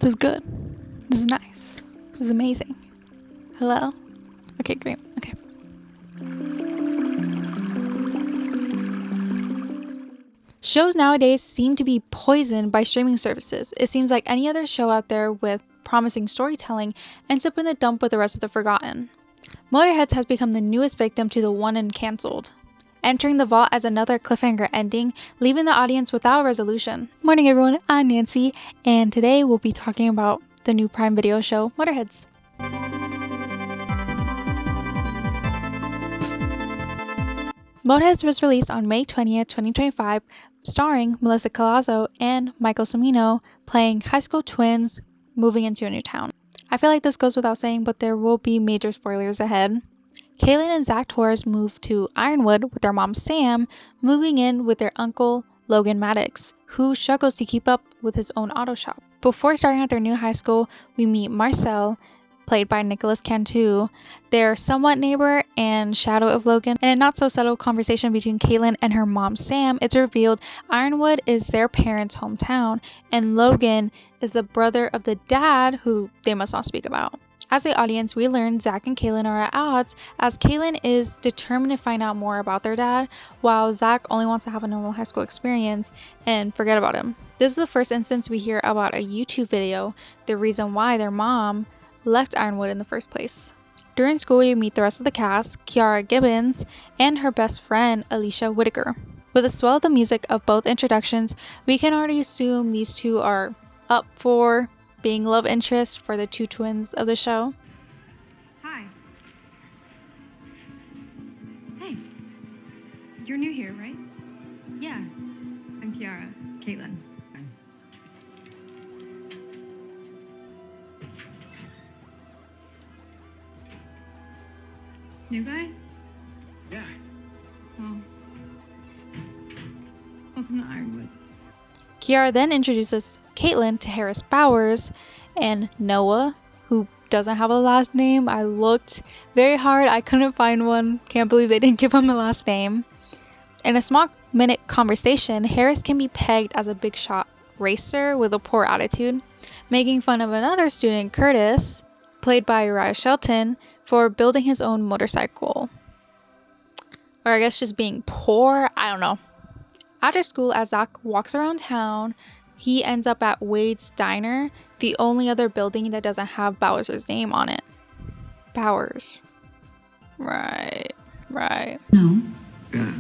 This is good. This is nice. This is amazing. Hello? Okay, great. Okay. Shows nowadays seem to be poisoned by streaming services. It seems like any other show out there with promising storytelling ends up in the dump with the rest of the forgotten. Motorheads has become the newest victim to the one and cancelled, entering the vault as another cliffhanger ending, leaving the audience without a resolution. Morning everyone, I'm Nancy, and today we'll be talking about the new Prime Video show, Motorheads. Motorheads was released on May 20th, 2025, starring Melissa Collazo and Michael Cimino playing high school twins moving into a new town. I feel like this goes without saying, but there will be major spoilers ahead. Kaylin and Zach Torres move to Ironwood with their mom Sam, moving in with their uncle Logan Maddox, who struggles to keep up with his own auto shop. Before starting at their new high school, we meet Marcel, played by Nicholas Cantu, their somewhat neighbor and shadow of Logan. In a not so subtle conversation between Kaylin and her mom Sam, it's revealed Ironwood is their parents' hometown, and Logan is the brother of the dad who they must not speak about. As the audience, we learn Zach and Kaylin are at odds, as Kaylin is determined to find out more about their dad, while Zach only wants to have a normal high school experience and forget about him. This is the first instance we hear about a YouTube video, the reason why their mom left Ironwood in the first place. During school, we meet the rest of the cast, Kiara Gibbons and her best friend, Alicia Whitaker. With the swell of the music of both introductions, we can already assume these two are up for being love interest for the two twins of the show. Hi. Hey. You're new here, right? Yeah. I'm Kiara. Caitlin. New guy? Yeah. Oh. Welcome to Ironwood. Kiara then introduces Caitlin to Harris Bowers and Noah, who doesn't have a last name. I looked very hard. I couldn't find one. Can't believe they didn't give him a last name. In a small minute conversation, Harris can be pegged as a big shot racer with a poor attitude, making fun of another student, Curtis, played by Uriah Shelton, for building his own motorcycle. Or I guess just being poor, I don't know. After school, as Zach walks around town, he ends up at Wade's Diner, the only other building that doesn't have Bowers' name on it. Bowers. Right. No.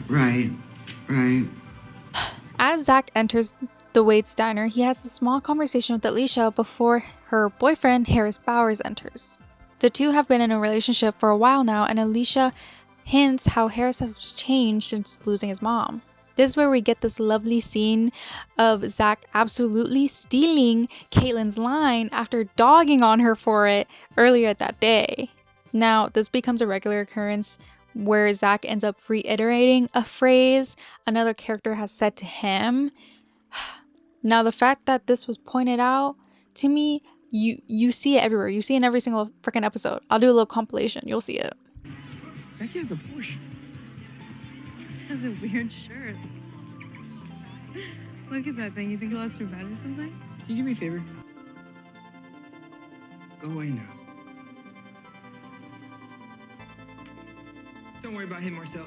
Right. As Zach enters the Wade's Diner, he has a small conversation with Alicia before her boyfriend, Harris Bowers, enters. The two have been in a relationship for a while now, and Alicia hints how Harris has changed since losing his mom. This is where we get this lovely scene of Zach absolutely stealing Caitlin's line after dogging on her for it earlier that day. Now, this becomes a regular occurrence where Zach ends up reiterating a phrase another character has said to him. Now, the fact that this was pointed out to me, you see it everywhere. You see it in every single freaking episode. I'll do a little compilation. You'll see it. Becky has a Porsche. This has a weird shirt. Look at that thing. You think it lets her bed or something? Can you do me a favor? Go away now. Don't worry about him, Marcel.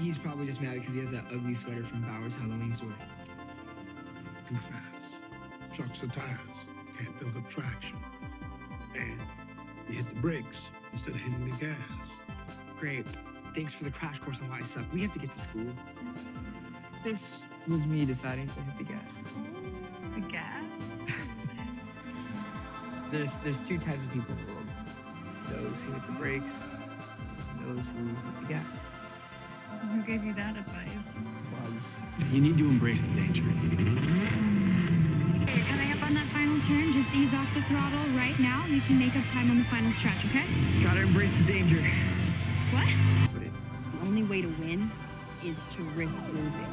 He's probably just mad because he has that ugly sweater from Bowers' Halloween store. Too fast. Shocks the tires. Can't build up traction. And you hit the brakes instead of hitting the gas. Great. Thanks for the crash course on why I suck. We have to get to school. This was me deciding to hit the gas. The gas? There's two types of people in the world. Those who hit the brakes, and those who hit the gas. Who gave you that advice? Buzz. You need to embrace the danger. Okay, you're coming up on that final turn. Just ease off the throttle right now. You can make up time on the final stretch, okay? Gotta embrace the danger. What? The only way to win is to risk losing.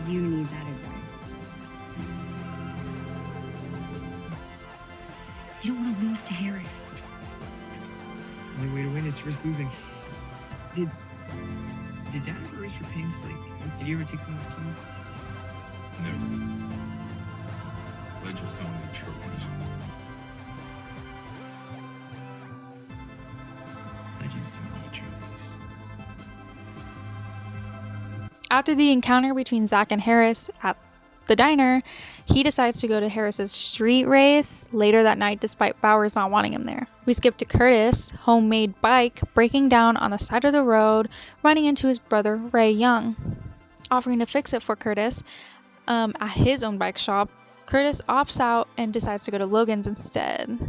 You need that advice. You don't want to lose to Harris. The only way to win is to risk losing. Did Dad ever race for Pinks? Like, did he ever take someone's keys? Never. I just don't need short ones. I just don't need trophies. After the encounter between Zach and Harris at the diner, he decides to go to Harris's street race later that night despite Bowers not wanting him there. We skip to Curtis' homemade bike breaking down on the side of the road, running into his brother Ray Young. Offering to fix it for Curtis at his own bike shop, Curtis opts out and decides to go to Logan's instead.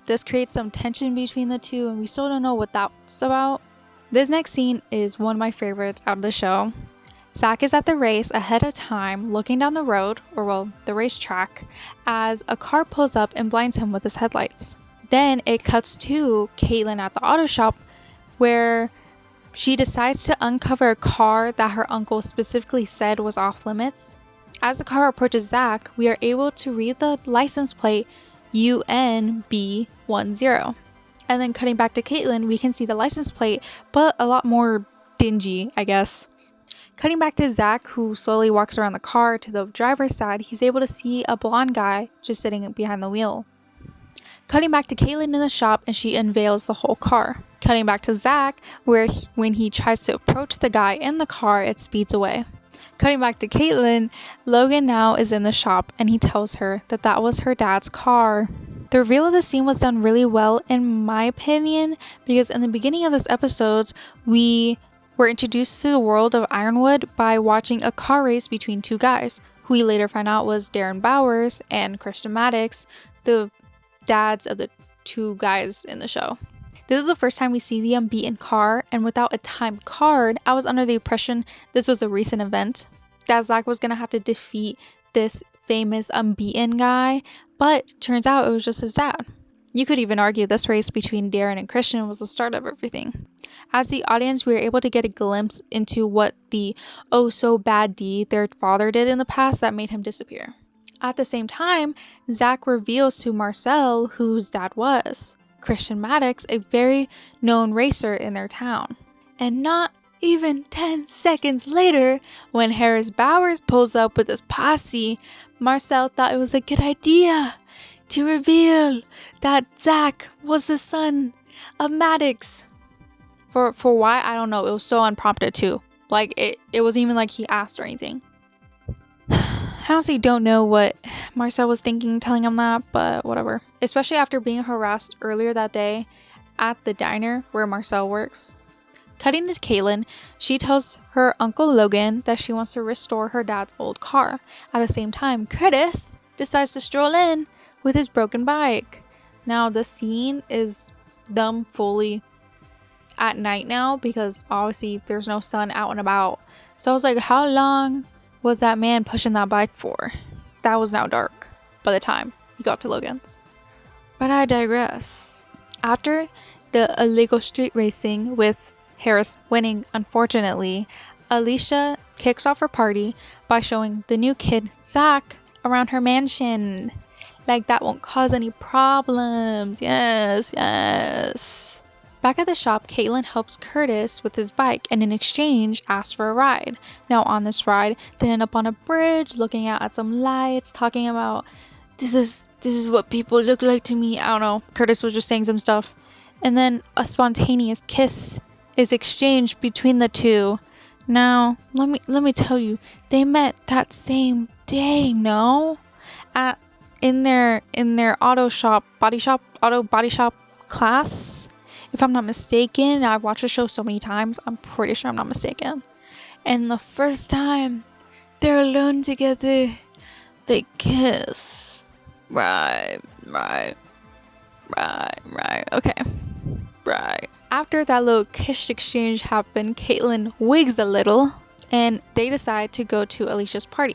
This creates some tension between the two, and we still don't know what that's about. This next scene is one of my favorites out of the show. Zach is at the race ahead of time, looking down the road, or well, the racetrack, as a car pulls up and blinds him with his headlights. Then it cuts to Caitlin at the auto shop, where she decides to uncover a car that her uncle specifically said was off limits. As the car approaches Zach, we are able to read the license plate UNB10. And then cutting back to Caitlin, we can see the license plate, but a lot more dingy, I guess. Cutting back to Zach, who slowly walks around the car to the driver's side, he's able to see a blonde guy just sitting behind the wheel. Cutting back to Caitlin in the shop, and she unveils the whole car. Cutting back to Zach, where when he tries to approach the guy in the car, it speeds away. Cutting back to Caitlin, Logan now is in the shop, and he tells her that that was her dad's car. The reveal of the scene was done really well, in my opinion, because in the beginning of this episode, we were introduced to the world of Ironwood by watching a car race between two guys, who we later find out was Darren Bowers and Christian Maddox, the dads of the two guys in the show. This is the first time we see the unbeaten car, and without a timed card, I was under the impression this was a recent event, that Zach was going to have to defeat this famous unbeaten guy, but turns out it was just his dad. You could even argue this race between Darren and Christian was the start of everything. As the audience, we were able to get a glimpse into what the oh-so-bad deed their father did in the past that made him disappear. At the same time, Zach reveals to Marcel who his dad was, Christian Maddox, a very known racer in their town. And not even 10 seconds later, when Harris Bowers pulls up with his posse, Marcel thought it was a good idea to reveal that Zach was the son of Maddox. For why? I don't know. It was so unprompted too. Like, it wasn't even like he asked or anything. I honestly don't know what Marcel was thinking telling him that, but whatever. Especially after being harassed earlier that day at the diner where Marcel works. Cutting to Caitlin, she tells her Uncle Logan that she wants to restore her dad's old car. At the same time, Curtis decides to stroll in with his broken bike. Now, the scene is them fully at night now because obviously there's no sun out and about. So I was like, how long was that man pushing that bike for? That was now dark by the time he got to Logan's. But I digress. After the illegal street racing with Harris winning, unfortunately, Alicia kicks off her party by showing the new kid, Zach, around her mansion. Like that won't cause any problems. Yes. Back at the shop, Caitlin helps Curtis with his bike and in exchange asks for a ride. Now on this ride, they end up on a bridge looking out at some lights, talking about this is what people look like to me. I don't know. Curtis was just saying some stuff. And then a spontaneous kiss is exchanged between the two. Now, let me tell you, they met that same day, no? In their auto body shop class. If I'm not mistaken, I've watched the show so many times, I'm pretty sure I'm not mistaken. And the first time they're alone together, they kiss. Right. Okay. Right. After that little kiss exchange happened, Caitlin wigs a little, and they decide to go to Alicia's party.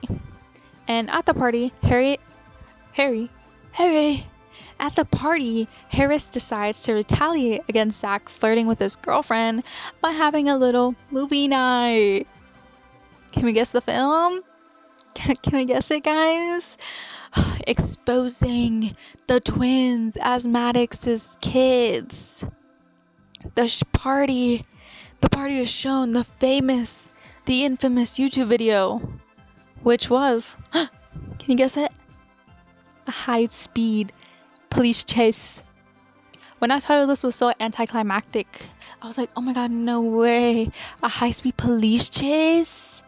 And at the party, At the party, Harris decides to retaliate against Zach flirting with his girlfriend by having a little movie night. Can we guess the film? Can we guess it, guys? Exposing the twins as Maddox's kids. The party is shown the infamous YouTube video, which was, can you guess it? a high-speed police chase. When I tell you this was so anticlimactic, I was like, oh my god, no way. A high-speed police chase?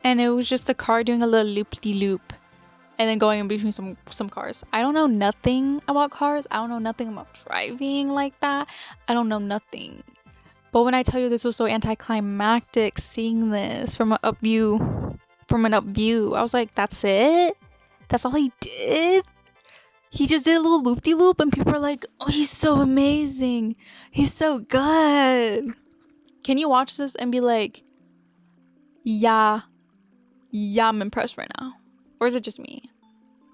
And it was just the car doing a little loop-de-loop and then going in between some cars. I don't know nothing about cars. I don't know nothing about driving like that. I don't know nothing. But when I tell you this was so anticlimactic, seeing this from an up view, I was like, that's it? That's all he did? He just did a little loop-de-loop and people are like, oh, he's so amazing. He's so good. Can you watch this and be like, yeah, I'm impressed right now? Or is it just me?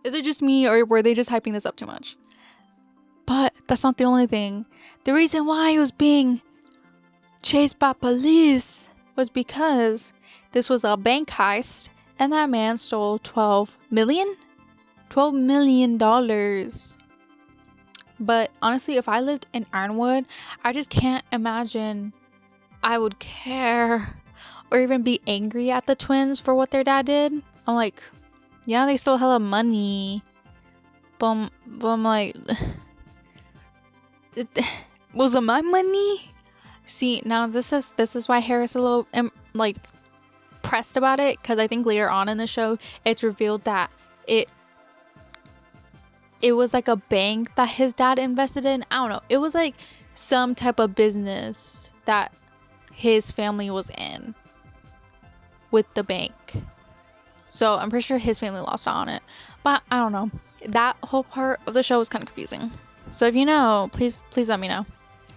Is it just me, or were they just hyping this up too much? But that's not the only thing. The reason why he was being chased by police was because this was a bank heist and that man stole $12 million. But honestly, if I lived in Ironwood, I just can't imagine I would care or even be angry at the twins for what their dad did. I'm like, yeah, they stole hella money, but I'm like, was it my money? See, now this is why Harris is a little like pressed about it, because I think later on in the show it's revealed that it was like a bank that his dad invested in. I don't know, it was like some type of business that his family was in with the bank. So I'm pretty sure his family lost out on it, but I don't know. That whole part of the show was kind of confusing. So if you know, please let me know.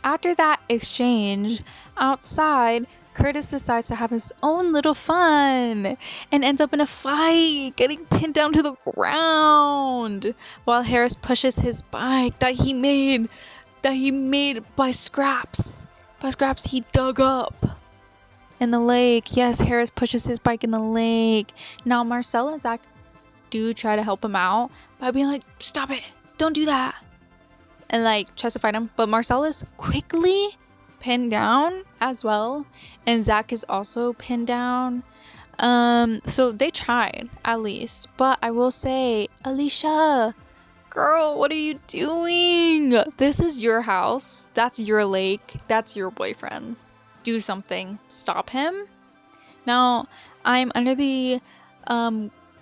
After that exchange outside, Curtis decides to have his own little fun and ends up in a fight, getting pinned down to the ground, while Harris pushes his bike that he made by scraps he dug up in the lake. Yes, Harris pushes his bike in the lake. Now Marcel and Zach do try to help him out by being like, stop it, don't do that, and like tries to fight him, but Marcel is quickly pinned down as well, and Zach is also pinned down. So they tried at least, but I will say, Alicia, girl, what are you doing? This is your house, that's your lake, that's your boyfriend. Do something, stop him. Now I'm under the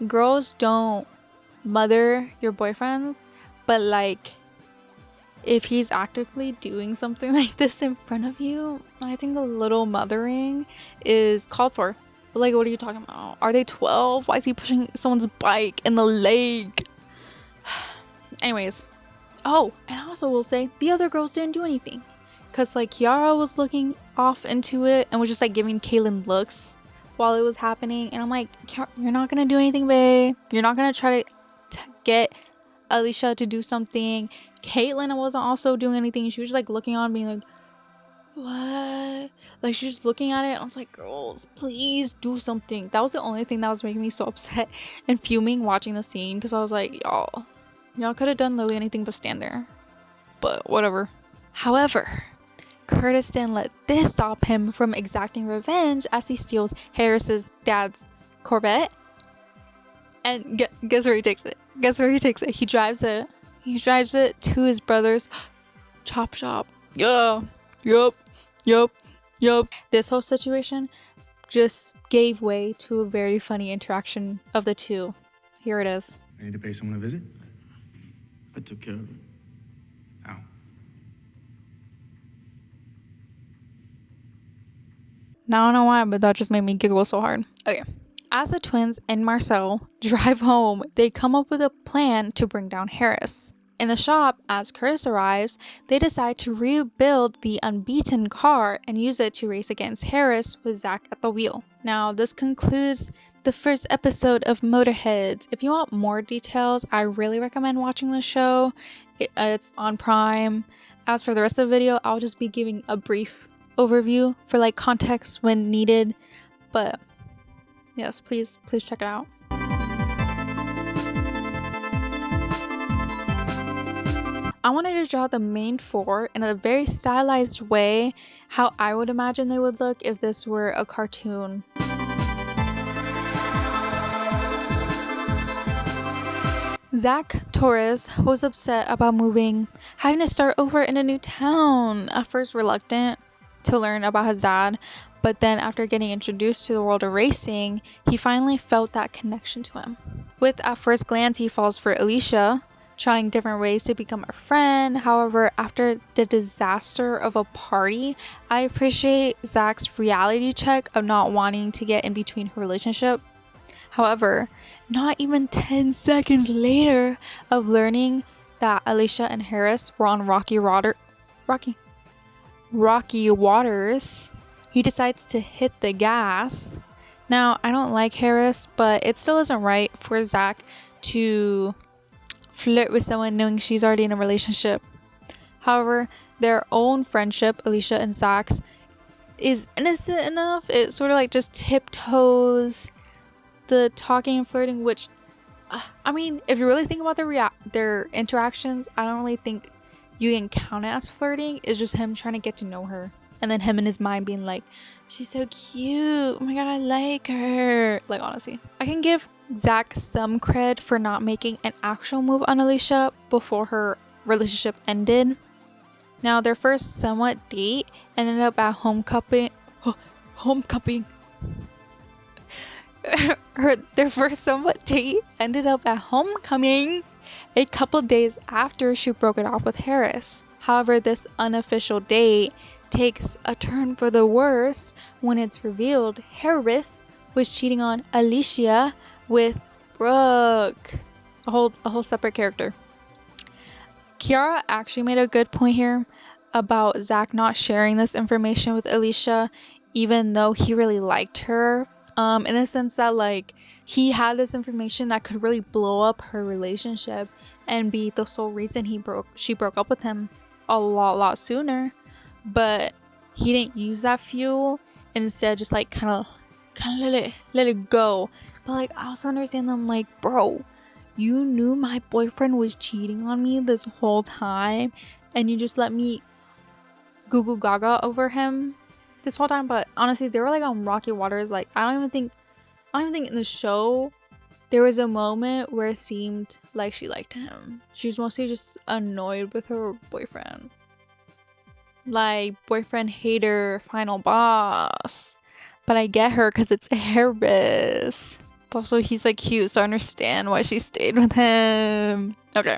girls don't mother your boyfriends, but like if he's actively doing something like this in front of you, I think a little mothering is called for. But like, what are you talking about? Are they 12? Why is he pushing someone's bike in the lake? Anyways, oh, and I also will say the other girls didn't do anything, because like Kiara was looking off into it and was just like giving Kaylin looks while it was happening, and I'm like, you're not gonna do anything, babe. You're not gonna try to get Alicia to do something. Caitlyn wasn't also doing anything. She was just like looking on, being like, what? Like she's just looking at it. I was like, girls, please do something. That was the only thing that was making me so upset and fuming watching the scene, because I was like, y'all could have done literally anything but stand there. But whatever. However, Curtis didn't let this stop him from exacting revenge as he steals Harris's dad's Corvette. And guess where he takes it? He drives it to his brother's chop shop. Yeah. Yup. This whole situation just gave way to a very funny interaction of the two. Here it is. I need to pay someone a visit? I took care of it. How? Now I don't know why, but that just made me giggle so hard. Okay. As the twins and Marcel drive home, they come up with a plan to bring down Harris. In the shop, as Curtis arrives, they decide to rebuild the unbeaten car and use it to race against Harris with Zach at the wheel. Now, this concludes the first episode of Motorheads. If you want more details, I really recommend watching the show. It's on Prime. As for the rest of the video, I'll just be giving a brief overview for like context when needed. But yes, please check it out. I wanted to draw the main four in a very stylized way, how I would imagine they would look if this were a cartoon. Zach Torres was upset about moving, having to start over in a new town. At first reluctant to learn about his dad, but then after getting introduced to the world of racing, he finally felt that connection to him. With at first glance, he falls for Alicia, trying different ways to become a friend. However, after the disaster of a party, I appreciate Zach's reality check of not wanting to get in between her relationship. However, not even 10 seconds later of learning that Alicia and Harris were on rocky waters, he decides to hit the gas. Now, I don't like Harris, but it still isn't right for Zach to flirt with someone knowing she's already in a relationship. However, their own friendship, Alicia and Zach's, is innocent enough. It sort of like just tiptoes the talking and flirting, which I mean, if you really think about their interactions, I don't really think you can count it as flirting. It's just him trying to get to know her, and then him in his mind being like, she's so cute, oh my god, I like her. Like, honestly, I can give Zach some cred for not making an actual move on Alicia before her relationship ended. Now, their first somewhat date ended up at homecoming. Their first somewhat date ended up at homecoming a couple days after she broke it off with Harris. However, this unofficial date takes a turn for the worse when it's revealed Harris was cheating on Alicia with Brooke, a whole separate character. Kiara actually made a good point here about Zach not sharing this information with Alicia, even though he really liked her. In the sense that, like, he had this information that could really blow up her relationship and be the sole reason she broke up with him a lot sooner. But he didn't use that fuel. Instead, just like kind of let it go. But like, I also understand them, like, bro, you knew my boyfriend was cheating on me this whole time, and you just let me goo goo gaga over him this whole time. But honestly, they were like on rocky waters. Like, I don't even think in the show there was a moment where it seemed like she liked him. She was mostly just annoyed with her boyfriend. Like, boyfriend hater final boss. But I get her because it's Harris. Also, he's like cute, so I understand why she stayed with him. Okay.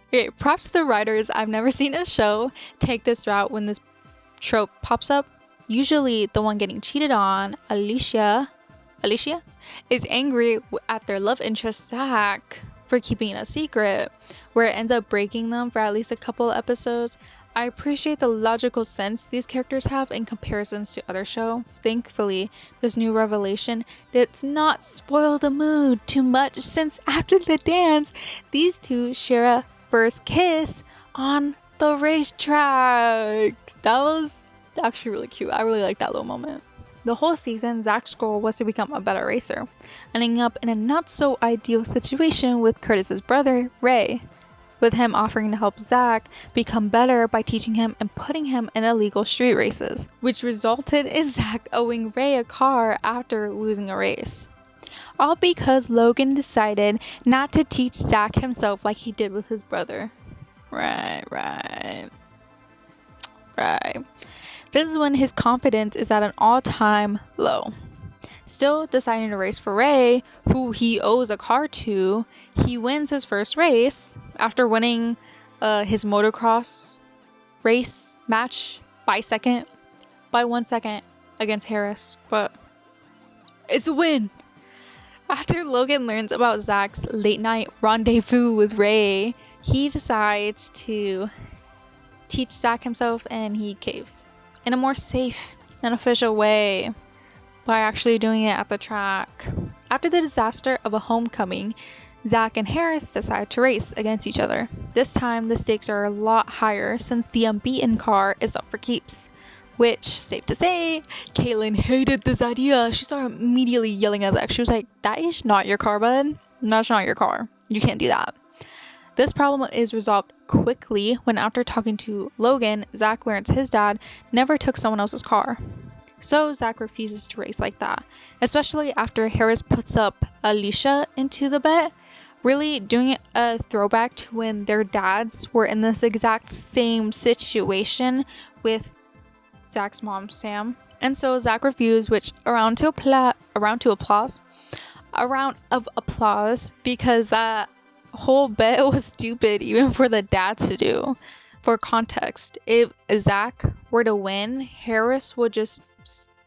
Okay, props to the writers. I've never seen a show take this route when this trope pops up. Usually the one getting cheated on, Alicia, is angry at their love interest Zach for keeping it a secret, where it ends up breaking them for at least a couple episodes. I appreciate the logical sense these characters have in comparisons to other shows. Thankfully, this new revelation did not spoil the mood too much, since after the dance, these two share a first kiss on the racetrack. That was actually really cute. I really like that little moment. The whole season, Zach's goal was to become a better racer, ending up in a not so ideal situation with Curtis's brother, Ray, with him offering to help Zach become better by teaching him and putting him in illegal street races, which resulted in Zach owing Ray a car after losing a race. All because Logan decided not to teach Zach himself like he did with his brother. Right. This is when his confidence is at an all-time low. Still deciding to race for Ray, who he owes a car to, he wins his first race after winning his motocross race match by 1 second against Harris. But it's a win. After Logan learns about Zach's late night rendezvous with Ray, he decides to teach Zach himself, and he caves in a more safe and official way by actually doing it at the track. After the disaster of a homecoming, Zach and Harris decide to race against each other. This time, the stakes are a lot higher since the unbeaten car is up for keeps. Which, safe to say, Caitlin hated this idea. She started immediately yelling at Zach. She was like, that is not your car, bud. That's not your car. You can't do that. This problem is resolved quickly when, after talking to Logan, Zach learns his dad never took someone else's car. So Zach refuses to race like that, especially after Harris puts up Alicia into the bet really doing a throwback to when their dads were in this exact same situation with Zach's mom, Sam. And so Zach refused, which a round of applause, because that whole bet was stupid even for the dads to do. For context, if Zach were to win, Harris would just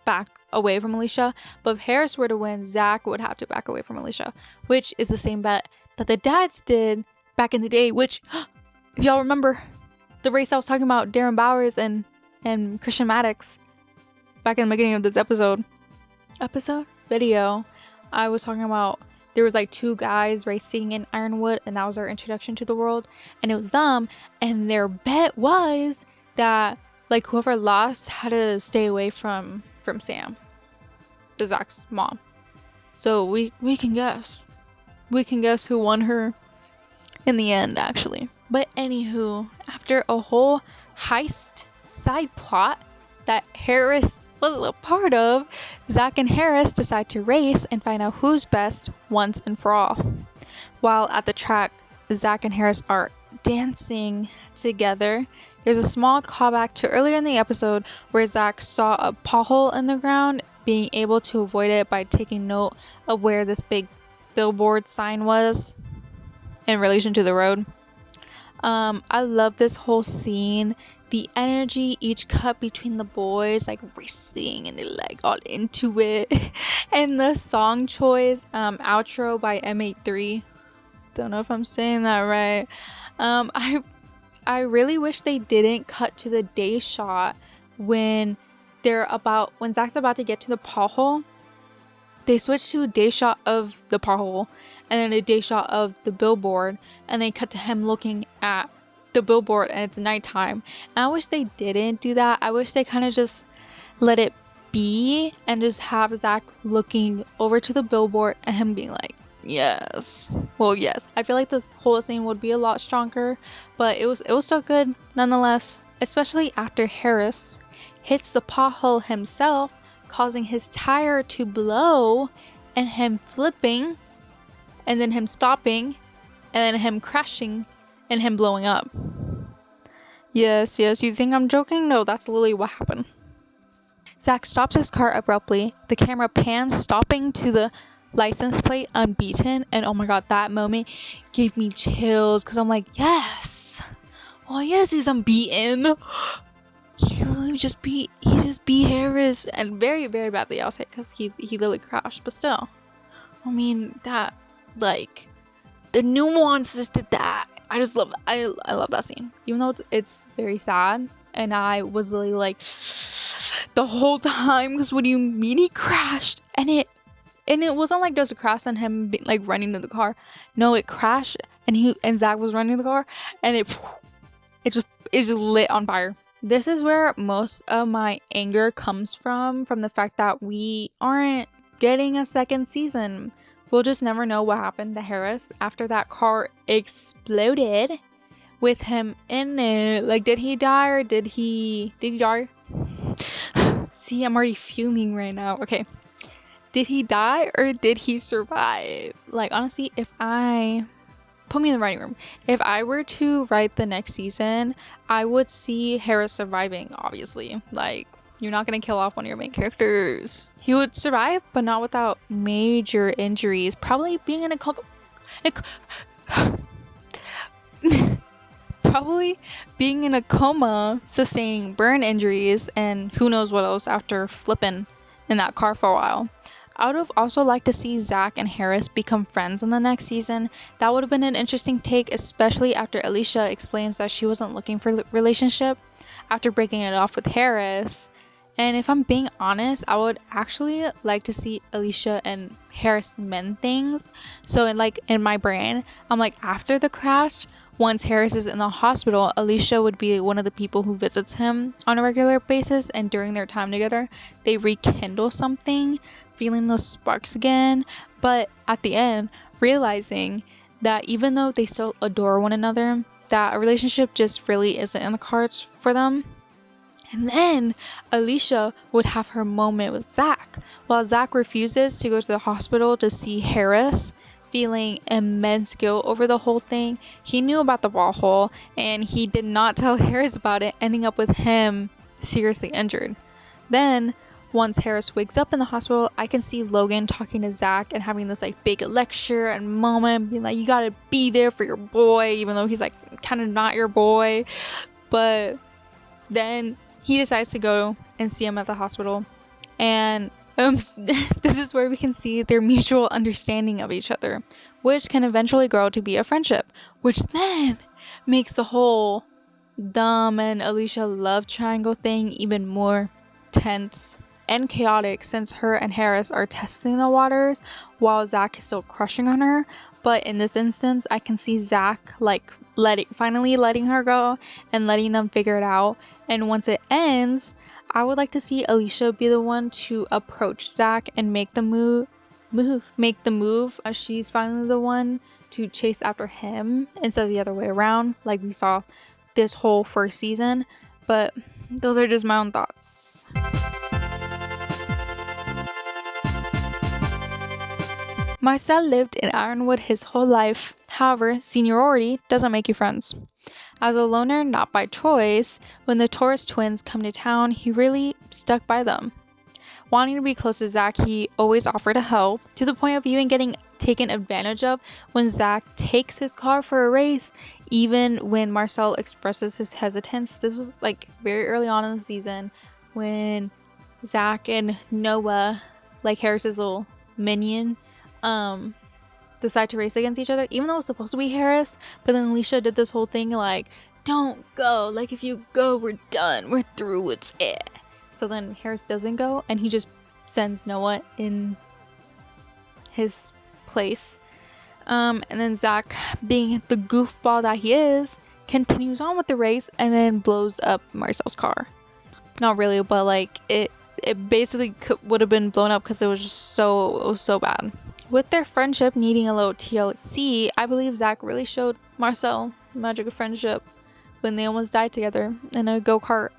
back away from Alicia, but if Harris were to win, Zach would have to back away from Alicia, which is the same bet that the dads did back in the day, which, if y'all remember, the race I was talking about, Darren Bowers and Christian Maddox, back in the beginning of this video, I was talking about there was like 2 guys racing in Ironwood, and that was our introduction to the world, and it was them, and their bet was that like whoever lost had to stay away from Sam, the Zach's mom. So we can guess who won her in the end, actually. But anywho, after a whole heist side plot that Harris was a part of, Zach and Harris decide to race and find out who's best once and for all. While at the track, Zach and Harris are dancing together. There's a small callback to earlier in the episode where Zach saw a pothole in the ground, being able to avoid it by taking note of where this big billboard sign was in relation to the road. I love this whole scene. The energy each cut between the boys, like racing and they're like all into it. And the song choice, outro by M83. Don't know if I'm saying that right. I really wish they didn't cut to the day shot when Zach's about to get to the pothole. They switched to a day shot of the pothole and then a day shot of the billboard, and they cut to him looking at the billboard and it's nighttime. And I wish they didn't do that. I wish they kind of just let it be and just have Zach looking over to the billboard and him being like, yes. Well, yes. I feel like the whole scene would be a lot stronger, but it was still good nonetheless, especially after Harris hits the pothole himself, causing his tire to blow and him flipping and then him stopping and then him crashing and him blowing up. Yes, you think I'm joking? No, that's literally what happened. Zach stops his car abruptly. The camera pans, stopping to the license plate unbeaten, and oh my god, that moment gave me chills because I'm like, yes, oh yes, he's unbeaten. He just beat Harris, and very, very badly, I'll say, because he literally crashed. But still, I mean, that, like, the nuances to that, I just love that. I love that scene, even though it's very sad, and I was literally like the whole time, because what do you mean he crashed? And it wasn't like there's a crash and him like running to the car. No, it crashed and Zach was running the car, and it just lit on fire. This is where most of my anger comes from the fact that we aren't getting a second season. We'll just never know what happened to Harris after that car exploded with him in it. Like, did he die or did he die? See, I'm already fuming right now. Okay. Did he die or did he survive? Like, honestly, put me in the writing room. If I were to write the next season, I would see Harris surviving, obviously. Like, you're not going to kill off one of your main characters. He would survive, but not without major injuries. Probably being in a coma, sustaining burn injuries, and who knows what else after flipping in that car for a while. I would have also liked to see Zach and Harris become friends in the next season. That would have been an interesting take, especially after Alicia explains that she wasn't looking for a relationship after breaking it off with Harris. And if I'm being honest, I would actually like to see Alicia and Harris mend things. So in my brain, I'm like, after the crash, once Harris is in the hospital, Alicia would be one of the people who visits him on a regular basis, and during their time together, they rekindle something, feeling those sparks again, but at the end, realizing that even though they still adore one another, that a relationship just really isn't in the cards for them. And then Alicia would have her moment with Zach. While Zach refuses to go to the hospital to see Harris feeling immense guilt over the whole thing. He knew about the wall hole and he did not tell Harris about it, ending up with him seriously injured. Then once Harris wakes up in the hospital, I can see Logan talking to Zach and having this like big lecture and moment, being like, you gotta be there for your boy, even though he's like kind of not your boy. But then he decides to go and see him at the hospital, and this is where we can see their mutual understanding of each other, which can eventually grow to be a friendship, which then makes the whole Dom and Alicia love triangle thing even more tense and chaotic, since her and Harris are testing the waters while Zach is still crushing on her. But in this instance, I can see Zach like finally letting her go and letting them figure it out. And once it ends, I would like to see Alicia be the one to approach Zach and make the move, as she's finally the one to chase after him instead of the other way around, like we saw this whole first season. But those are just my own thoughts. Marcel lived in Ironwood his whole life. However, seniority doesn't make you friends. As a loner, not by choice, when the Torres twins come to town, he really stuck by them. Wanting to be close to Zach, he always offered to help, to the point of even getting taken advantage of when Zach takes his car for a race, even when Marcel expresses his hesitance. This was like very early on in the season when Zach and Noah, like Harris's little minion, decide to race against each other, even though it was supposed to be Harris. But then Alicia did this whole thing like, don't go, like if you go, we're done, we're through, it's it. So then Harris doesn't go and he just sends Noah in his place. And then Zach, being the goofball that he is, continues on with the race and then blows up Marcel's car. Not really, but like it basically would have been blown up because it was just so bad. With their friendship needing a little TLC, I believe Zach really showed Marcel the magic of friendship when they almost died together in a go-kart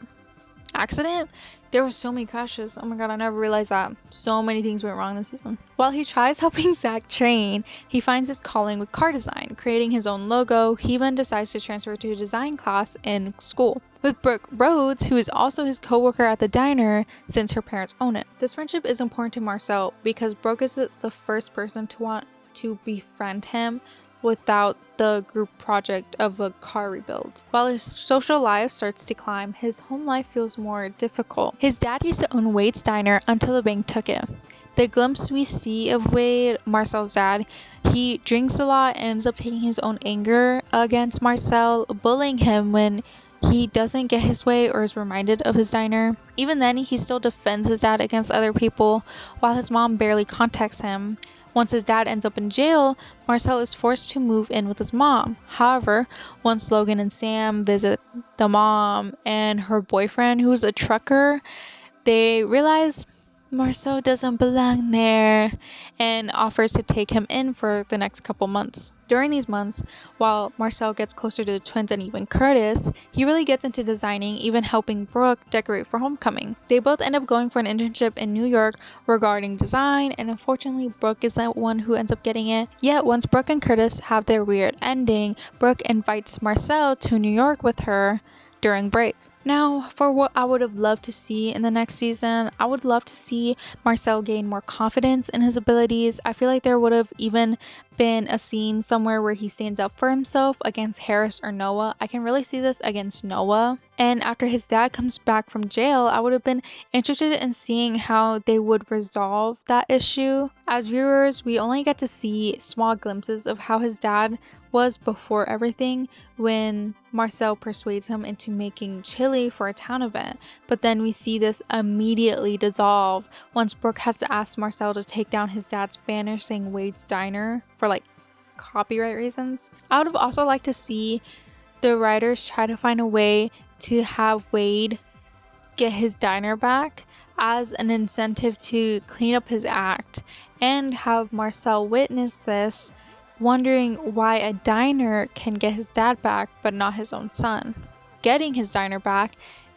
accident. There were so many crashes. Oh my god, I never realized that. So many things went wrong this season. While he tries helping Zach train, he finds his calling with car design, creating his own logo. He even decides to transfer to a design class in school with Brooke Rhodes, who is also his co-worker at the diner since her parents own it. This friendship is important to Marcel because Brooke is the first person to want to befriend him without the group project of a car rebuild. While his social life starts to climb, his home life feels more difficult. His dad used to own Wade's diner until the bank took it. The glimpse we see of Wade, Marcel's dad, he drinks a lot and ends up taking his own anger against Marcel, bullying him when he doesn't get his way or is reminded of his diner. Even then, he still defends his dad against other people, while his mom barely contacts him. Once his dad ends up in jail, Marcel is forced to move in with his mom. However, once Logan and Sam visit the mom and her boyfriend, who's a trucker, they realize Marcel doesn't belong there and offers to take him in for the next couple months. During these months, while Marcel gets closer to the twins and even Curtis, he really gets into designing, even helping Brooke decorate for homecoming. They both end up going for an internship in New York regarding design, and unfortunately Brooke is the one who ends up getting it. Yet once Brooke and Curtis have their weird ending, Brooke invites Marcel to New York with her during break. Now, for what I would have loved to see in the next season, I would love to see Marcel gain more confidence in his abilities. I feel like there would have even been a scene somewhere where he stands up for himself against Harris or Noah. I can really see this against Noah. And after his dad comes back from jail, I would have been interested in seeing how they would resolve that issue. As viewers, we only get to see small glimpses of how his dad was before everything, when Marcel persuades him into making chili for a town event. But then we see this immediately dissolve once Brooke has to ask Marcel to take down his dad's banner saying Wade's Diner for like copyright reasons. I would have also liked to see the writers try to find a way to have Wade get his diner back as an incentive to clean up his act, and have Marcel witness this, wondering why a diner can get his dad back but not his own son. Getting his diner back,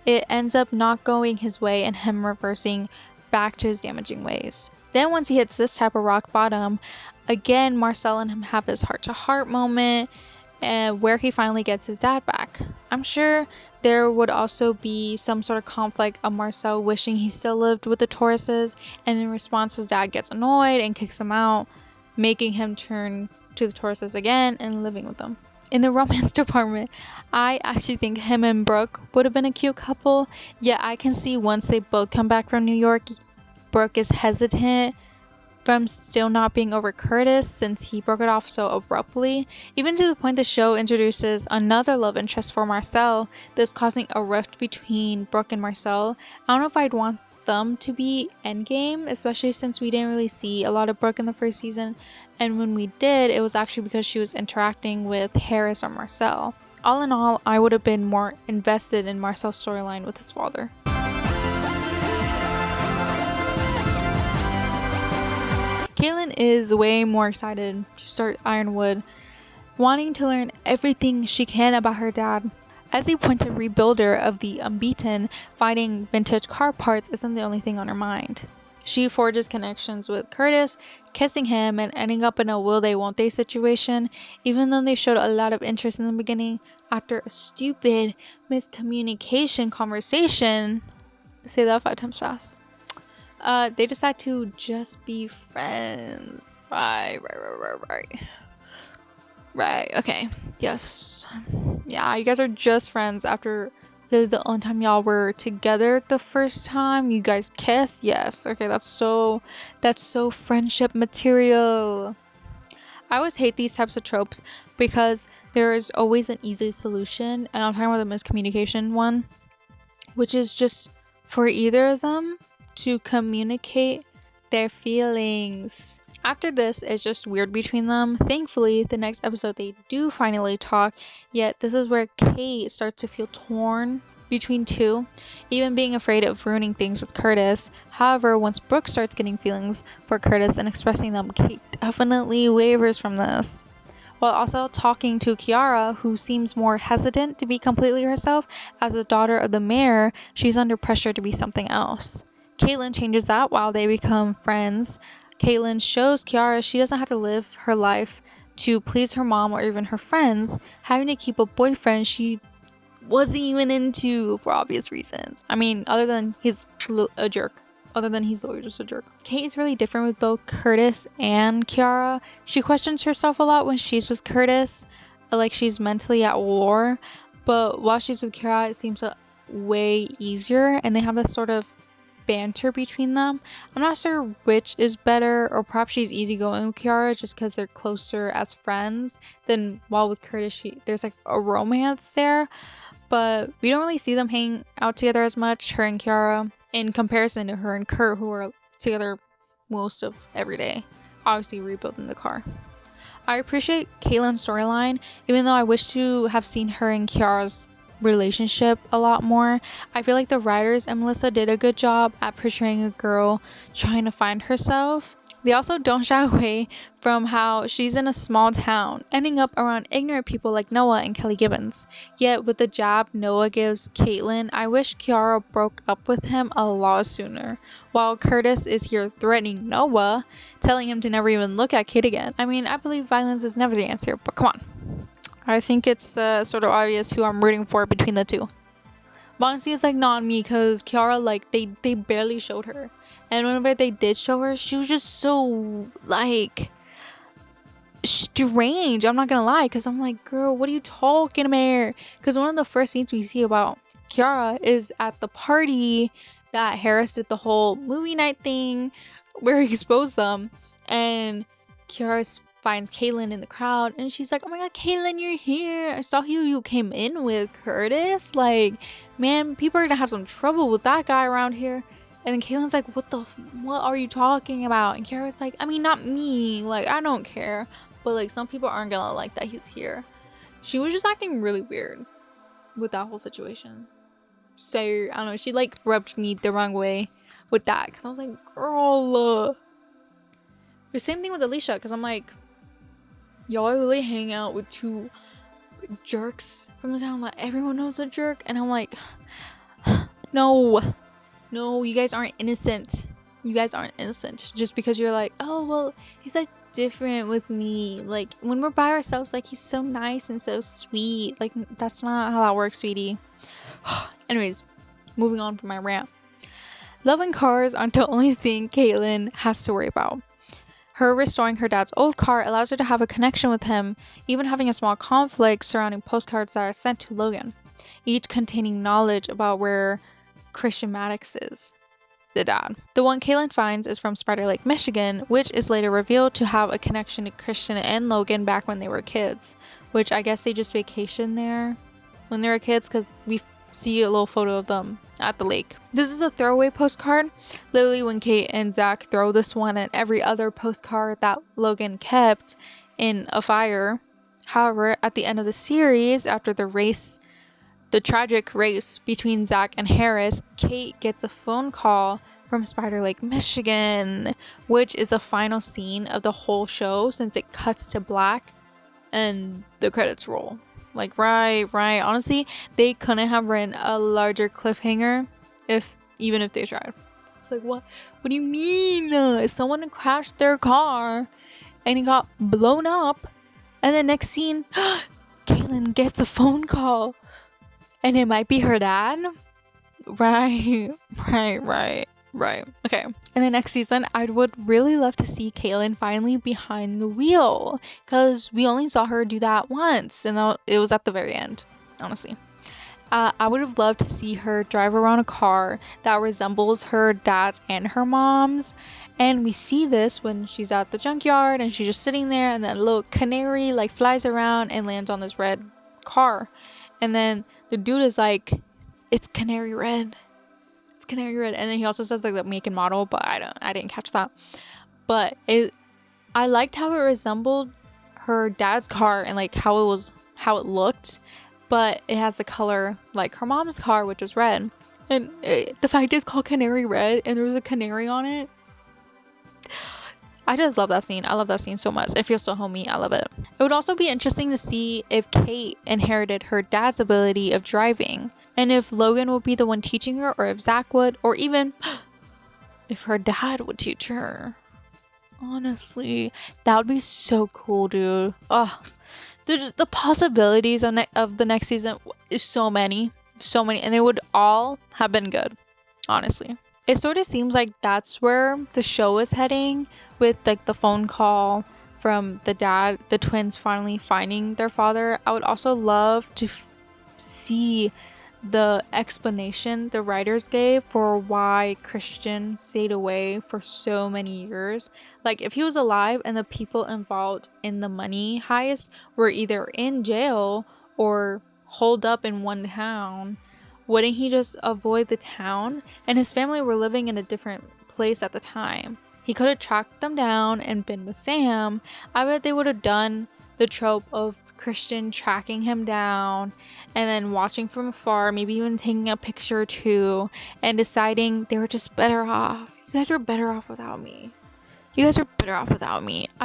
it ends up not going his way and him reversing back to his damaging ways. Then once he hits this type of rock bottom, again, Marcel and him have this heart-to-heart moment where he finally gets his dad back. I'm sure there would also be some sort of conflict of Marcel wishing he still lived with the Tauruses, and in response his dad gets annoyed and kicks him out, making him turn to the Tauruses again and living with them. In the romance department, I actually think him and Brooke would have been a cute couple. Yet I can see once they both come back from New York, Brooke is hesitant from still not being over Curtis since he broke it off so abruptly, even to the point the show introduces another love interest for Marcel, thus causing a rift between Brooke and Marcel. I don't know if I'd want them to be endgame, especially since we didn't really see a lot of Brooke in the first season, and when we did, it was actually because she was interacting with Harris or Marcel. All in all, I would have been more invested in Marcel's storyline with his father. Caitlin is way more excited to start Ironwood, wanting to learn everything she can about her dad. As a pointed rebuilder of the Unbeaten, finding vintage car parts isn't the only thing on her mind. She forges connections with Curtis, kissing him and ending up in a will they won't they situation, even though they showed a lot of interest in the beginning. After a stupid miscommunication conversation, say that 5 times fast, they decide to just be friends. Right, okay, yes. Yeah, you guys are just friends after the only time y'all were together the first time you guys kiss. Yes, okay, that's so friendship material. I always hate these types of tropes because there is always an easy solution, and I'm talking about the miscommunication one, which is just for either of them to communicate their feelings. After this, it's just weird between them. Thankfully, the next episode they do finally talk, yet this is where Kate starts to feel torn between two, even being afraid of ruining things with Curtis. However, once Brooke starts getting feelings for Curtis and expressing them, Kate definitely wavers from this. While also talking to Kiara, who seems more hesitant to be completely herself. As a daughter of the mayor, she's under pressure to be something else. Caitlin changes that while they become friends. Caitlin shows Kiara she doesn't have to live her life to please her mom or even her friends, having to keep a boyfriend she wasn't even into for obvious reasons. I mean, other than he's a jerk. Other than he's literally just a jerk. Kate is really different with both Curtis and Kiara. She questions herself a lot when she's with Curtis, like she's mentally at war. But while she's with Kiara, it seems way easier, and they have this sort of banter between them. I'm not sure which is better, or perhaps she's easygoing with Kiara just because they're closer as friends than while with Curtis there's like a romance there, but we don't really see them hang out together as much, her and Kiara, in comparison to her and Kurt, who are together most of every day, obviously rebuilding the car. I appreciate Caitlin's storyline, even though I wish to have seen her and Kiara's relationship a lot more. I feel like the writers and Melissa did a good job at portraying a girl trying to find herself. They also don't shy away from how she's in a small town, ending up around ignorant people like Noah and Kelly Gibbons. Yet with the jab Noah gives Caitlin, I wish Kiara broke up with him a lot sooner. While Curtis is here threatening Noah, telling him to never even look at Kate again. I mean, I believe violence is never the answer, but come on. I think it's sort of obvious who I'm rooting for between the two. But honestly, it's like not me, because Kiara, like, they barely showed her. And whenever they did show her, she was just so, like, strange. I'm not gonna lie, because I'm like, girl, what are you talking about? Because one of the first scenes we see about Kiara is at the party that Harris did the whole movie night thing where he exposed them. And Kiara finds Caitlin in the crowd, and she's like, oh my god, Caitlin, you're here. I saw you came in with Curtis. Like, man, people are gonna have some trouble with that guy around here. And then Caitlin's like, what are you talking about? And Kiara's like, I mean, not me. Like, I don't care. But, like, some people aren't gonna like that he's here. She was just acting really weird with that whole situation. So, I don't know. She, like, rubbed me the wrong way with that. Because I was like, girl. The same thing with Alicia. Because I'm like, y'all really hang out with two jerks from the town that everyone knows a jerk. And I'm like, no, you guys aren't innocent. You guys aren't innocent just because you're like, oh well, he's like different with me. Like, when we're by ourselves, like, he's so nice and so sweet. Like, that's not how that works, sweetie. Anyways, moving on from my rant. Love and cars aren't the only thing Caitlin has to worry about. Her restoring her dad's old car allows her to have a connection with him, even having a small conflict surrounding postcards that are sent to Logan, each containing knowledge about where Christian Maddox is, the dad. The one Caitlin finds is from Spider Lake, Michigan, which is later revealed to have a connection to Christian and Logan back when they were kids, which I guess they just vacationed there when they were kids, because we see a little photo of them at the lake. This is a throwaway postcard. Literally, when Kate and Zach throw this one and every other postcard that Logan kept in a fire. However, at the end of the series, after the tragic race between Zach and Harris, Kate gets a phone call from Spider Lake, Michigan, which is the final scene of the whole show, since it cuts to black and the credits roll. Like, right. Honestly, they couldn't have written a larger cliffhanger even if they tried. It's like, what do you mean? Someone crashed their car and it got blown up, and the next scene, Caitlin gets a phone call and it might be her dad. Right. Okay. In the next season, I would really love to see Caitlin finally behind the wheel, because we only saw her do that once, and it was at the very end, honestly. I would have loved to see her drive around a car that resembles her dad's and her mom's, and we see this when she's at the junkyard and she's just sitting there, and then a little canary like flies around and lands on this red car, and then the dude is like, it's canary red. And then he also says like the make and model, but I didn't catch that. But I liked how it resembled her dad's car and like how it looked, but it has the color like her mom's car, which was red. And the fact it's called canary red and there was a canary on it, I just love that scene. I love that scene so much. It feels so homey. I love it. It would also be interesting to see if Kate inherited her dad's ability of driving, and if Logan would be the one teaching her, or if Zach would, or even if her dad would teach her. Honestly, that would be so cool, dude. The possibilities of the next season is so many, and they would all have been good, honestly. It sort of seems like that's where the show is heading, with like the phone call from the twins finally finding their father. I would also love to see the explanation the writers gave for why Christian stayed away for so many years. Like, if he was alive and the people involved in the money heist were either in jail or holed up in one town, wouldn't he just avoid the town? And his family were living in a different place at the time. He could have tracked them down and been with Sam. I bet they would have done the trope of Christian tracking him down and then watching from afar, maybe even taking a picture or two, and deciding they were just better off. You guys are better off without me. I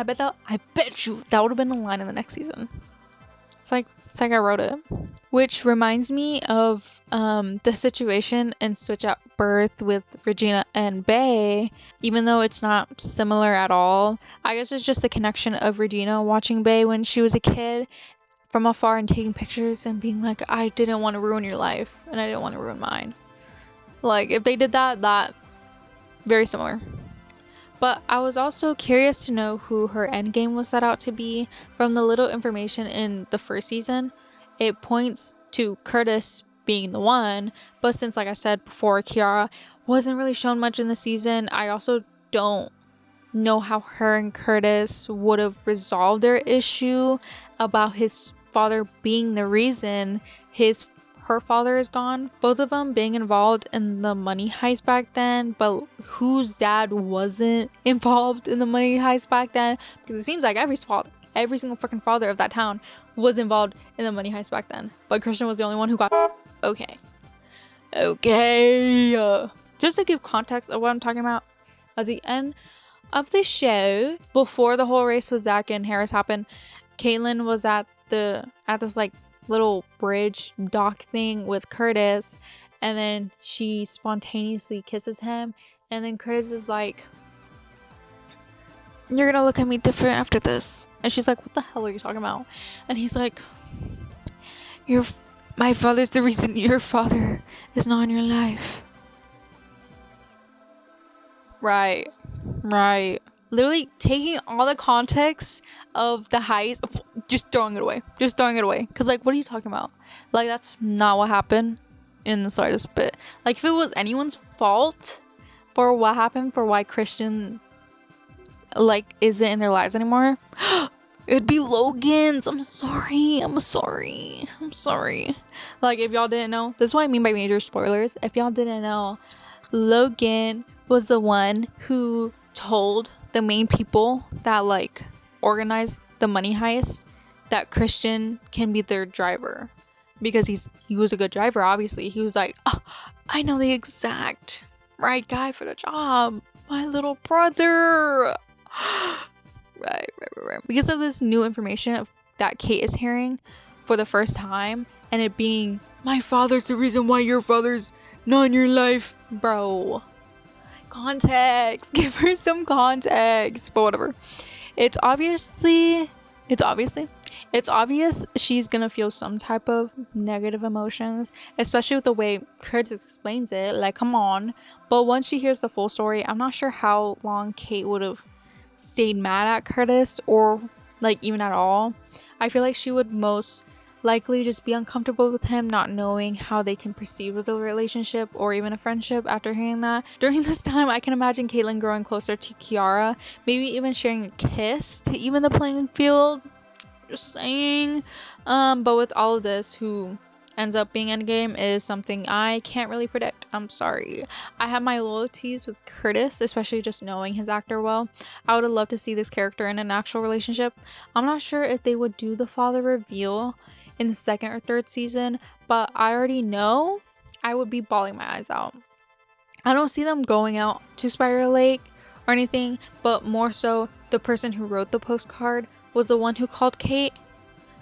bet you that would have been the line in the next season. It's like I wrote it. Which reminds me of the situation in Switch at Birth with Regina and Bay. Even though it's not similar at all, I guess it's just the connection of Regina watching Bay when she was a kid from afar and taking pictures and being like, I didn't want to ruin your life and I didn't want to ruin mine. Like, if they did that very similar. But I was also curious to know who her endgame was set out to be. From the little information in the first season, it points to Curtis being the one, but since, like I said before, Kiara wasn't really shown much in the season, I also don't know how her and Curtis would have resolved their issue about his father being the reason her father is gone. Both of them being involved in the money heist back then, but whose dad wasn't involved in the money heist back then? Because it seems like every single freaking father of that town was involved in the money heist back then, but Christian was the only one who got okay. Just to give context of what I'm talking about, at the end of the show, before the whole race with Zach and Harris happened, Caitlin was at this like little bridge dock thing with Curtis, and then she spontaneously kisses him, and then Curtis is like, you're gonna look at me different after this. And she's like, what the hell are you talking about? And he's like, my father's the reason your father is not in your life. Right. Literally taking all the context of the heist, just throwing it away. Because, like, what are you talking about? Like, that's not what happened in the slightest bit. Like, if it was anyone's fault for what happened, for why Christian, like, isn't in their lives anymore, it'd be Logan's. I'm sorry. Like, if y'all didn't know, this is what I mean by major spoilers. If y'all didn't know, Logan was the one who told the main people that, like, organized the money heist that Christian can be their driver, because he was a good driver. Obviously, he was like, oh, I know the exact right guy for the job, my little brother. right. Because of this new information that Kate is hearing for the first time, and it being, my father's the reason why your father's not in your life, bro. Context. Give her some context. But whatever. It's obvious she's gonna feel some type of negative emotions, especially with the way Curtis explains it. Like, come on. But once she hears the full story, I'm not sure how long Kate would have stayed mad at Curtis, or, like, even at all. I feel like she would most likely just be uncomfortable with him, not knowing how they can proceed with a relationship or even a friendship after hearing that. During this time, I can imagine Caitlin growing closer to Kiara, maybe even sharing a kiss to even the playing field. Just saying. But with all of this, who ends up being endgame is something I can't really predict. I'm sorry. I have my loyalties with Curtis, especially just knowing his actor well. I would have loved to see this character in an actual relationship. I'm not sure if they would do the father reveal in the second or third season, but I already know I would be bawling my eyes out. I don't see them going out to Spider Lake or anything, but more so the person who wrote the postcard was the one who called Kate,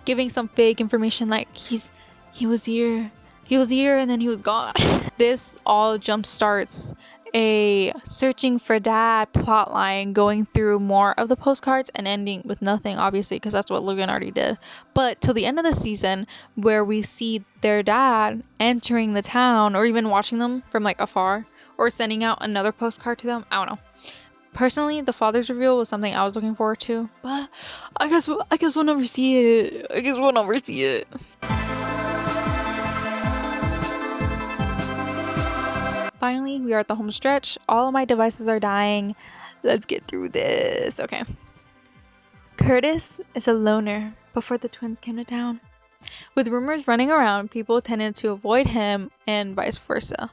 giving some fake information like he was here and then he was gone. This all jumpstarts a searching for dad plotline, going through more of the postcards and ending with nothing, obviously, because that's what Logan already did. But till the end of the season, where we see their dad entering the town, or even watching them from, like, afar, or sending out another postcard to them, I don't know. Personally, the father's reveal was something I was looking forward to, but I guess we'll never see it. Finally, we are at the home stretch. All of my devices are dying. Let's get through this. Okay. Curtis is a loner before the twins came to town. With rumors running around, people tended to avoid him and vice versa.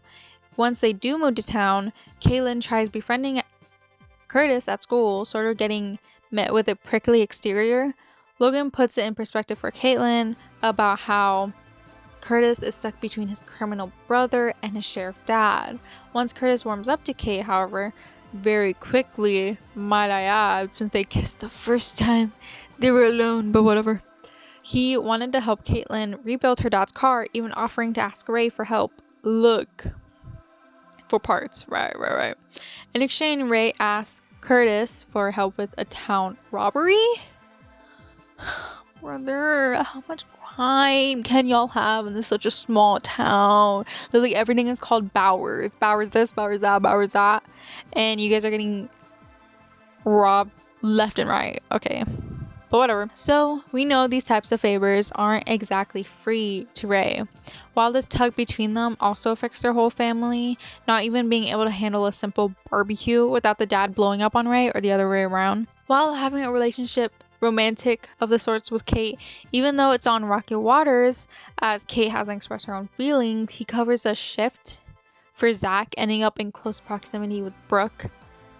Once they do move to town, Caitlin tries befriending Curtis at school, sort of getting met with a prickly exterior. Logan puts it in perspective for Caitlin about how Curtis is stuck between his criminal brother and his sheriff dad. Once Curtis warms up to Kate, however, very quickly, might I add, since they kissed the first time they were alone, but whatever. He wanted to help Caitlin rebuild her dad's car, even offering to ask Ray for help. Look. For parts. Right. In exchange, Ray asks Curtis for help with a town robbery? Brother, how much crime can y'all have in this such a small town? Literally everything is called Bowers. Bowers this, Bowers that. And you guys are getting robbed left and right. Okay. But whatever. So we know these types of favors aren't exactly free to Ray. While this tug between them also affects their whole family, not even being able to handle a simple barbecue without the dad blowing up on Ray, or the other way around. While having a relationship romantic of the sorts with Kate, even though it's on rocky waters, as Kate hasn't expressed her own feelings, he covers a shift for Zach, ending up in close proximity with Brooke,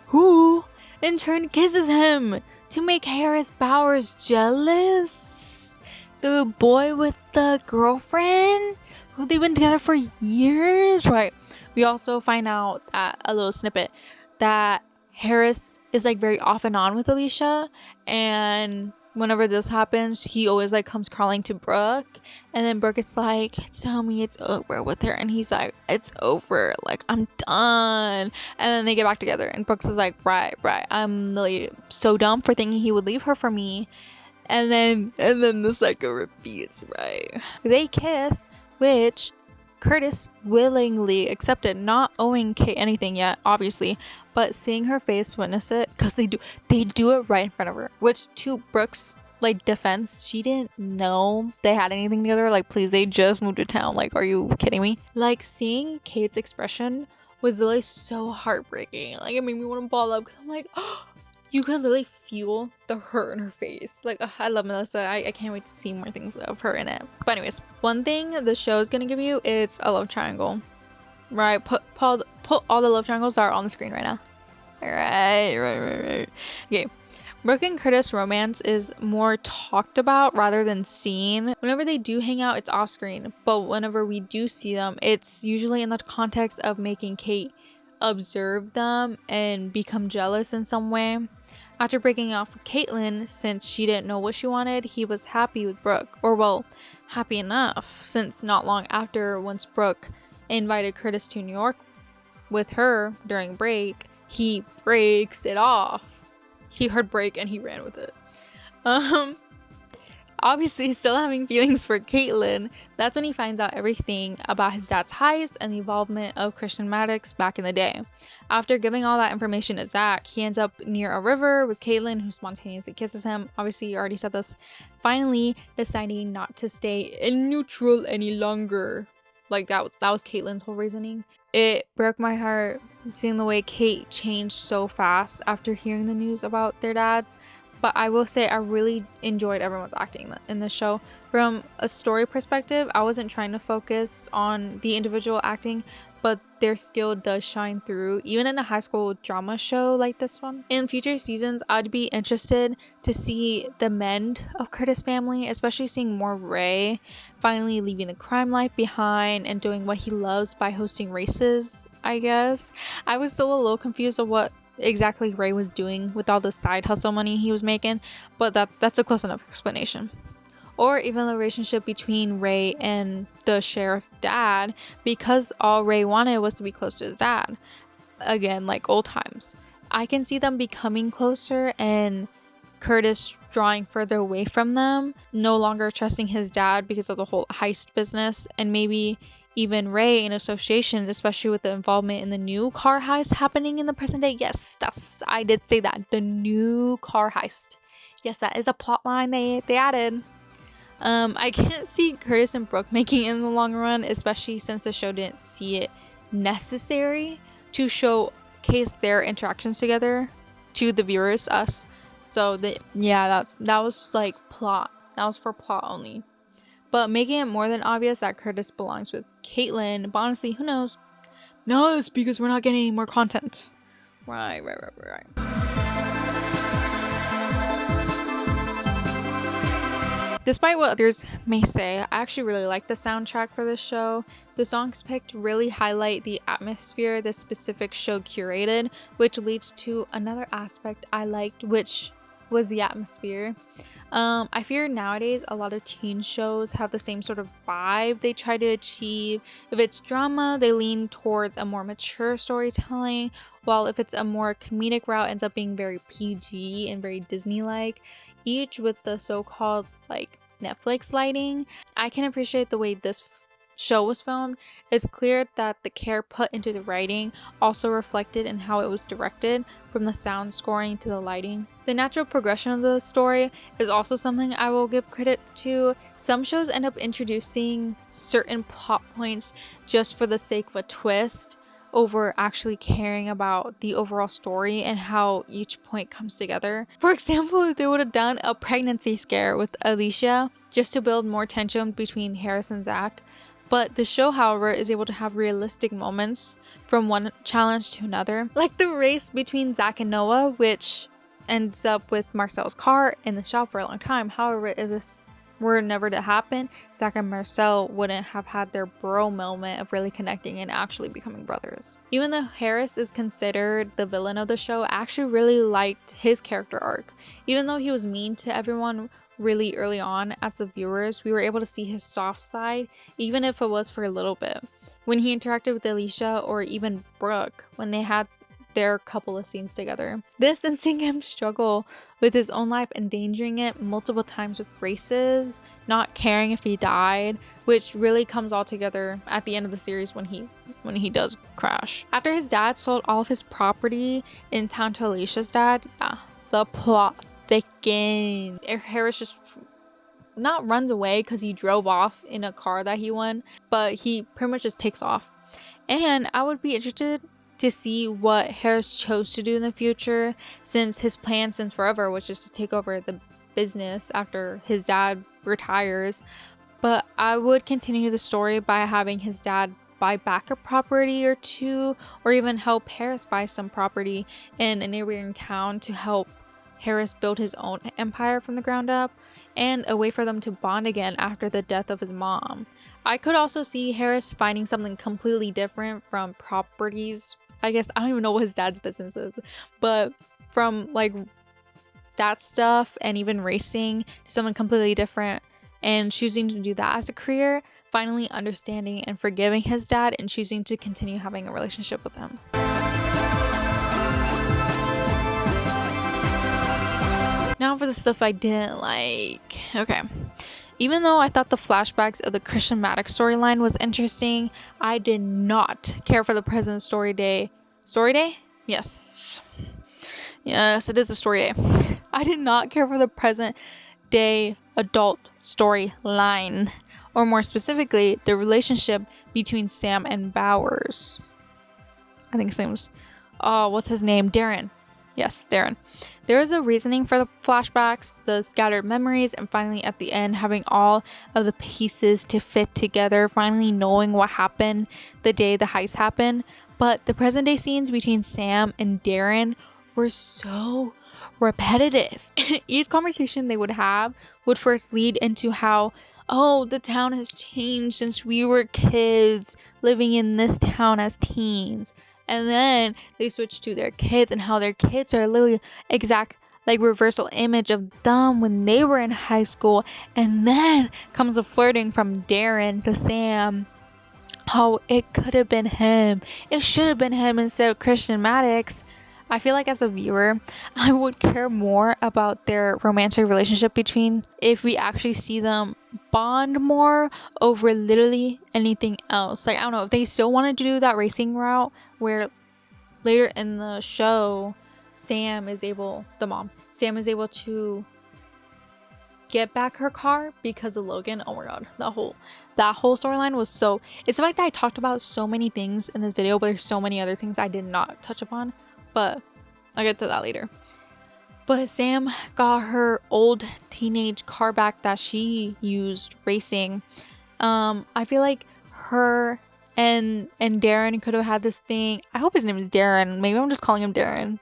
who in turn kisses him to make Harris Bowers jealous. The boy with the girlfriend who they've been together for years, right? We also find out that a little snippet that Harris is, like, very off and on with Alicia, and whenever this happens, he always like comes crawling to Brooke, and then Brooke is like, tell me it's over with her, and he's like, it's over, like I'm done. And then they get back together, and Brooks is like, right, I'm really so dumb for thinking he would leave her for me. And then the cycle repeats, right? They kiss, which Curtis willingly accepted, not owing Kate anything yet, obviously, but seeing her face witness it, because they do it right in front of her, which to Brooke's like defense, she didn't know they had anything together. Like, please, they just moved to town. Like, are you kidding me? Like, seeing Kate's expression was literally so heartbreaking. Like, it made me want to ball up, because I'm like, oh, you could literally feel the hurt in her face. Like, I love Melissa. I can't wait to see more things of her in it. But anyways, one thing the show is gonna give you is a love triangle, right? Put all the love triangles that are on the screen right now. Right. Okay. Brooke and Curtis romance is more talked about rather than seen. Whenever they do hang out, it's off screen, but whenever we do see them, it's usually in the context of making Kate observe them and become jealous in some way. After breaking off with Caitlin, since she didn't know what she wanted, he was happy with Brooke. Or, well, happy enough, since not long after, once Brooke invited Curtis to New York with her during break, he breaks it off. He heard break and he ran with it. Obviously still having feelings for Caitlin, that's when he finds out everything about his dad's heist and the involvement of Christian Maddox back in the day. After giving all that information to Zach, he ends up near a river with Caitlin, who spontaneously kisses him. Obviously, you already said this. Finally deciding not to stay in neutral any longer. Like, that was Caitlin's whole reasoning. It broke my heart seeing the way Kate changed so fast after hearing the news about their dads. But I will say I really enjoyed everyone's acting in the show. From a story perspective, I wasn't trying to focus on the individual acting, but their skill does shine through, even in a high school drama show like this one. In future seasons, I'd be interested to see the mend of Curtis' family, especially seeing more Ray finally leaving the crime life behind and doing what he loves by hosting races, I guess. I was still a little confused of what exactly Ray was doing with all the side hustle money he was making, but that's a close enough explanation. Or even the relationship between Ray and the sheriff dad, because all Ray wanted was to be close to his dad. Again, like old times. I can see them becoming closer and Curtis drawing further away from them, no longer trusting his dad because of the whole heist business, and maybe even Ray in association, especially with the involvement in the new car heist happening in the present day. Yes, I did say that. The new car heist. Yes, that is a plot line they added. I can't see Curtis and Brooke making it in the long run, especially since the show didn't see it necessary to showcase their interactions together to the viewers, us. So that was like plot. That was for plot only. But making it more than obvious that Curtis belongs with Caitlin, but honestly, who knows? No, it's because we're not getting any more content. Right. Despite what others may say, I actually really like the soundtrack for this show. The songs picked really highlight the atmosphere this specific show curated, which leads to another aspect I liked, which was the atmosphere. I fear nowadays a lot of teen shows have the same sort of vibe they try to achieve. If it's drama, they lean towards a more mature storytelling, while if it's a more comedic route, ends up being very PG and very Disney-like, each with the so-called like Netflix lighting. I can appreciate the way this show was filmed. It's clear that the care put into the writing also reflected in how it was directed, from the sound scoring to the lighting. The natural progression of the story is also something I will give credit to. Some shows end up introducing certain plot points just for the sake of a twist, over actually caring about the overall story and how each point comes together. For example, if they would have done a pregnancy scare with Alicia just to build more tension between Harris and Zach. But the show, however, is able to have realistic moments from one challenge to another. Like the race between Zach and Noah, which ends up with Marcel's car in the shop for a long time. However, it was were never to happen, Zach and Marcel wouldn't have had their bro moment of really connecting and actually becoming brothers. Even though Harris is considered the villain of the show, I actually really liked his character arc. Even though he was mean to everyone really early on, as the viewers, we were able to see his soft side, even if it was for a little bit. When he interacted with Alicia or even Brooke, when they had their couple of scenes together. This and seeing him struggle with his own life, endangering it multiple times with races, not caring if he died, which really comes all together at the end of the series when he does crash. After his dad sold all of his property in town to Alicia's dad, the plot thickens. Harris just not runs away because he drove off in a car that he won, but he pretty much just takes off. And I would be interested to see what Harris chose to do in the future, since his plan since forever was just to take over the business after his dad retires. But I would continue the story by having his dad buy back a property or two, or even help Harris buy some property in a neighboring town to help Harris build his own empire from the ground up, and a way for them to bond again after the death of his mom. I could also see Harris finding something completely different from properties. I guess I don't even know what his dad's business is, but from like that stuff and even racing to something completely different, and choosing to do that as a career, finally understanding and forgiving his dad and choosing to continue having a relationship with him. Now for the stuff I didn't like. Okay. Even though I thought the flashbacks of the Christian Maddox storyline was interesting, I did not care for the present story day. Story day? Yes. Yes, it is a story day. I did not care for the present day adult storyline, or more specifically, the relationship between Sam and Bowers. I think his name's, what's his name? Darren. Yes, Darren. There is a reasoning for the flashbacks, the scattered memories, and finally at the end having all of the pieces to fit together, finally knowing what happened the day the heist happened. But the present day scenes between Sam and Darren were so repetitive. Each conversation they would have would first lead into how, oh, the town has changed since we were kids living in this town as teens. And then they switch to their kids and how their kids are literally exact like reversal image of them when they were in high school. And then comes the flirting from Darren to Sam. How it could have been him. It should have been him instead of Christian Maddox. I feel like as a viewer, I would care more about their romantic relationship between if we actually see them bond more over literally anything else. Like, I don't know, if they still wanted to do that racing route where later in the show, Sam is able to get back her car because of Logan. Oh my god, that whole storyline was so, it's the fact that I talked about so many things in this video, but there's so many other things I did not touch upon, but I'll get to that later. But Sam got her old teenage car back that she used racing. I feel like her and Darren could have had this thing. I hope his name is Darren. Maybe I'm just calling him Darren.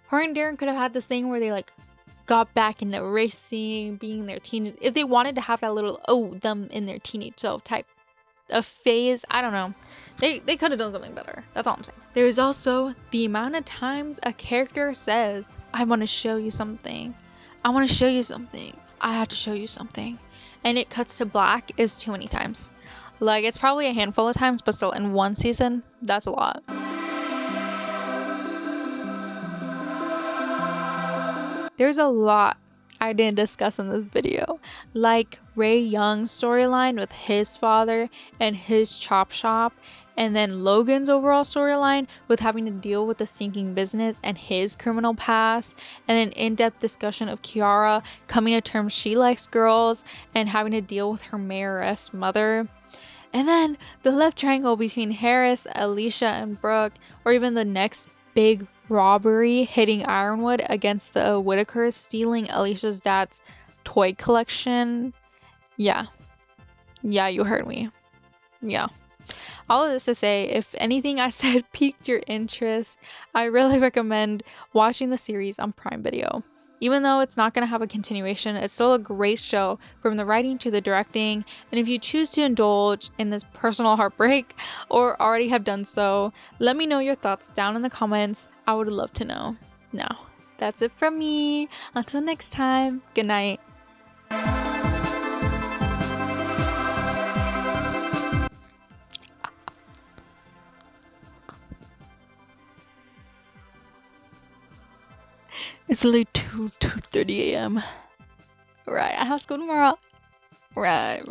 Her and Darren could have had this thing where they like got back into racing, being their teenage. If they wanted to have that little them in their teenage self type of phase, I don't know. They could have done something better. That's all I'm saying. There's also the amount of times a character says, I want to show you something. I want to show you something. I have to show you something. And it cuts to black is too many times. Like, it's probably a handful of times, but still in one season, that's a lot. There's a lot I didn't discuss in this video, like Ray Young's storyline with his father and his chop shop, and then Logan's overall storyline with having to deal with the sinking business and his criminal past, and an in-depth discussion of Kiara coming to terms she likes girls and having to deal with her mayoress mother. And then the love triangle between Harris, Alicia, and Brooke, or even the next big robbery hitting Ironwood against the Whitakers, stealing Alicia's dad's toy collection. Yeah, you heard me. Yeah. All of this to say, if anything I said piqued your interest, I really recommend watching the series on Prime Video. Even though it's not going to have a continuation, it's still a great show from the writing to the directing. And if you choose to indulge in this personal heartbreak or already have done so, let me know your thoughts down in the comments. I would love to know. Now, that's it from me. Until next time, good night. It's late 2:30 a.m. Right, I have school tomorrow. Right.